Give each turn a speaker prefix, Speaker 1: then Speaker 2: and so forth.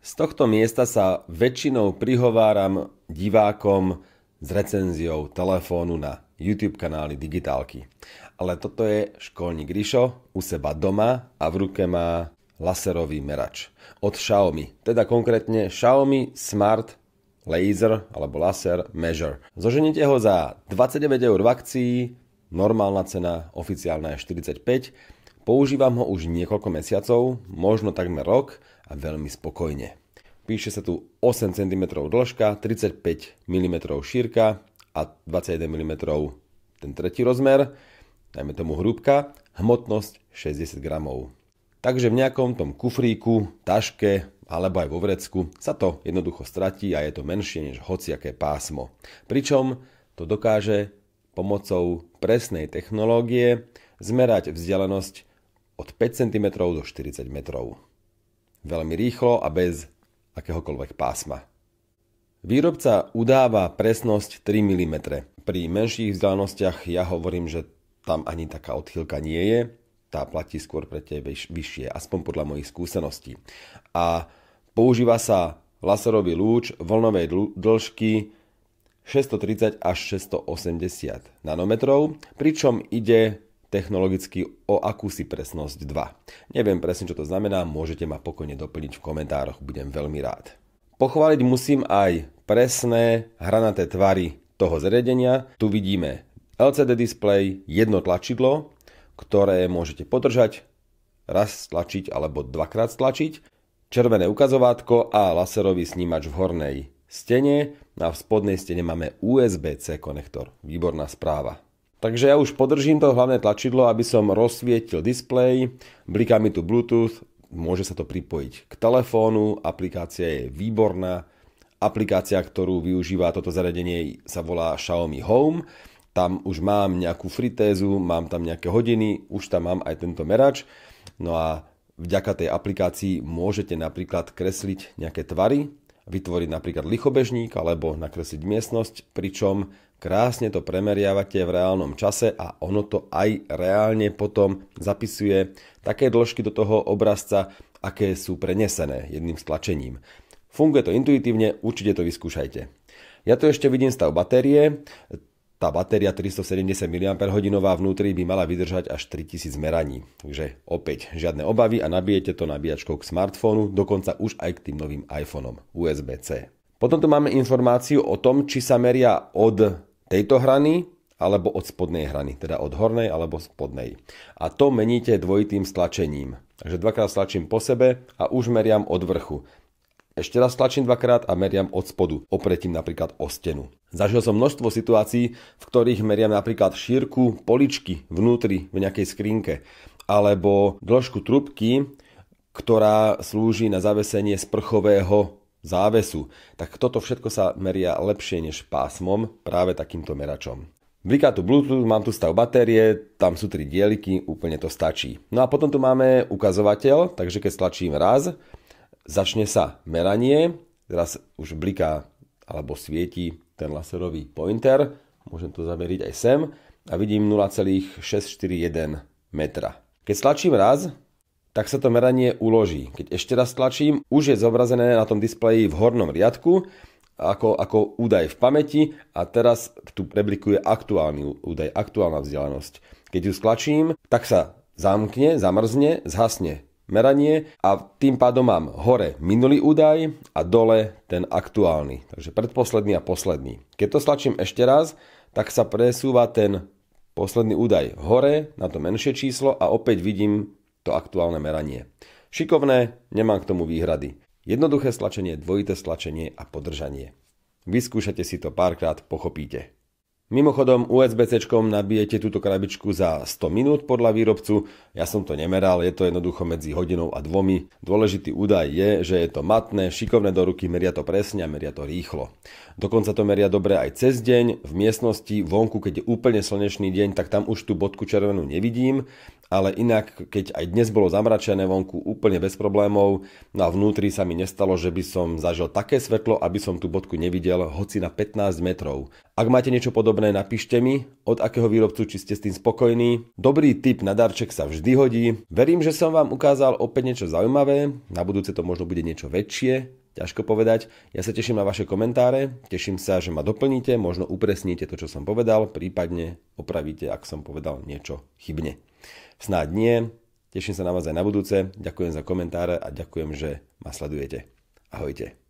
Speaker 1: Z tohto miesta sa väčšinou prihováram divákom s recenziou telefónu na YouTube kanály Digitálky. Ale toto je školník Rišo u seba doma a v ruke má laserový merač od Xiaomi, teda konkrétne Xiaomi Smart Laser alebo Laser Measure. Zoženite ho za 29 € v akcii, normálna cena oficiálna je 45. Používam ho už niekoľko mesiacov, možno takmer rok a veľmi spokojne. Píše sa tu 8 cm dĺžka, 35 mm šírka a 21 mm ten tretí rozmer, dajme tomu hrúbka, hmotnosť 60 gramov. Takže v nejakom tom kufríku, taške alebo aj vo vrecku sa to jednoducho stratí a je to menšie než hociaké pásmo. Pričom to dokáže pomocou presnej technológie zmerať vzdialenosť od 5 cm do 40 metrov. Veľmi rýchlo a bez akéhokoľvek pásma. Výrobca udáva presnosť 3 mm. Pri menších vzdialenostiach ja hovorím, že tam ani taká odchýlka nie je. Tá platí skôr pre tie vyššie, aspoň podľa mojich skúseností. A používa sa laserový lúč vlnovej dĺžky 630 až 680 nanometrov, pričom ide technologicky o akúsi presnosť 2. Neviem presne, čo to znamená, môžete ma pokojne doplniť v komentároch, budem veľmi rád. Pochváliť musím aj presné hranaté tvary toho zariadenia. Tu vidíme LCD displej, jedno tlačidlo, ktoré môžete podržať, raz stlačiť alebo dvakrát stlačiť, červené ukazovátko a laserový snímač v hornej stene a v spodnej stene máme USB-C konektor. Výborná správa. Takže ja už podržím to hlavné tlačidlo, aby som rozsvietil displej, bliká mi tu Bluetooth, môže sa to pripojiť k telefónu, aplikácia je výborná, aplikácia, ktorú využíva toto zariadenie sa volá Xiaomi Home, tam už mám nejakú fritézu, mám tam nejaké hodiny, už tam mám aj tento merač, no a vďaka tej aplikácii môžete napríklad kresliť nejaké tvary, vytvoriť napríklad lichobežník alebo nakresliť miestnosť, pričom krásne to premeriavate v reálnom čase a ono to aj reálne potom zapisuje také dĺžky do toho obrazca, aké sú prenesené jedným stlačením. Funguje to intuitívne, určite to vyskúšajte. Ja tu ešte vidím stav batérie. Tá batéria 370 mAh vnútri by mala vydržať až 3000 meraní. Takže opäť žiadne obavy a nabijete to nabíjačkou k smartfónu, dokonca už aj k tým novým iPhoneom USB-C. Potom tu máme informáciu o tom, či sa meria od tejto hrany alebo od spodnej hrany, teda od hornej alebo spodnej. A to meníte dvojitým stlačením. Takže dvakrát stlačím po sebe a už meriam od vrchu. Ešte raz tlačím dvakrát a meriam od spodu, opretím napríklad o stenu. Zažil som množstvo situácií, v ktorých meriam napríklad šírku poličky vnútri v nejakej skrinke, alebo dĺžku trubky, ktorá slúži na zavesenie sprchového závesu. Tak toto všetko sa meria lepšie než pásmom, práve takýmto meračom. Bliká tu Bluetooth, mám tu stav batérie, tam sú 3 dieliky, úplne to stačí. No a potom tu máme ukazovateľ, takže keď stlačím raz, začne sa meranie, teraz už bliká alebo svieti ten laserový pointer, môžem to zameriť aj sem a vidím 0,641 metra. Keď stlačím raz, tak sa to meranie uloží. Keď ešte raz stlačím, už je zobrazené na tom displeji v hornom riadku ako údaj v pamäti a teraz tu preblikuje aktuálny údaj, aktuálna vzdialenosť. Keď ju stlačím, tak sa zamkne, zamrzne, zhasne meranie a tým pádom mám hore minulý údaj a dole ten aktuálny. Takže predposledný a posledný. Keď to stlačím ešte raz, tak sa presúva ten posledný údaj hore na to menšie číslo a opäť vidím to aktuálne meranie. Šikovné, nemám k tomu výhrady. Jednoduché stlačenie, dvojité stlačenie a podržanie. Vyskúšate si to párkrát, pochopíte. Mimochodom, USB-C-čkom nabijete túto krabičku za 100 minút podľa výrobcu. Ja som to nemeral, je to jednoducho medzi hodinou a 2. Dôležitý údaj je, že je to matné, šikovné do ruky, meria to presne a meria to rýchlo. Dokonca to meria dobre aj cez deň, v miestnosti, vonku, keď je úplne slnečný deň, tak tam už tú bodku červenú nevidím, ale inak, keď aj dnes bolo zamračené vonku úplne bez problémov, no a vnútri sa mi nestalo, že by som zažil také svetlo, aby som tú bodku nevidel, hoci na 15 metrov. Ak máte niečo podobné, napíšte mi, od akého výrobcu, či ste s tým spokojní. Dobrý tip na darček sa vždy hodí. Verím, že som vám ukázal opäť niečo zaujímavé, na budúce to možno bude niečo väčšie. Ťažko povedať. Ja sa teším na vaše komentáre, teším sa, že ma doplníte, možno upresníte to, čo som povedal, prípadne opravíte, ak som povedal niečo chybne. Snáď nie, teším sa na vás aj na budúce, ďakujem za komentáre a ďakujem, že ma sledujete. Ahojte.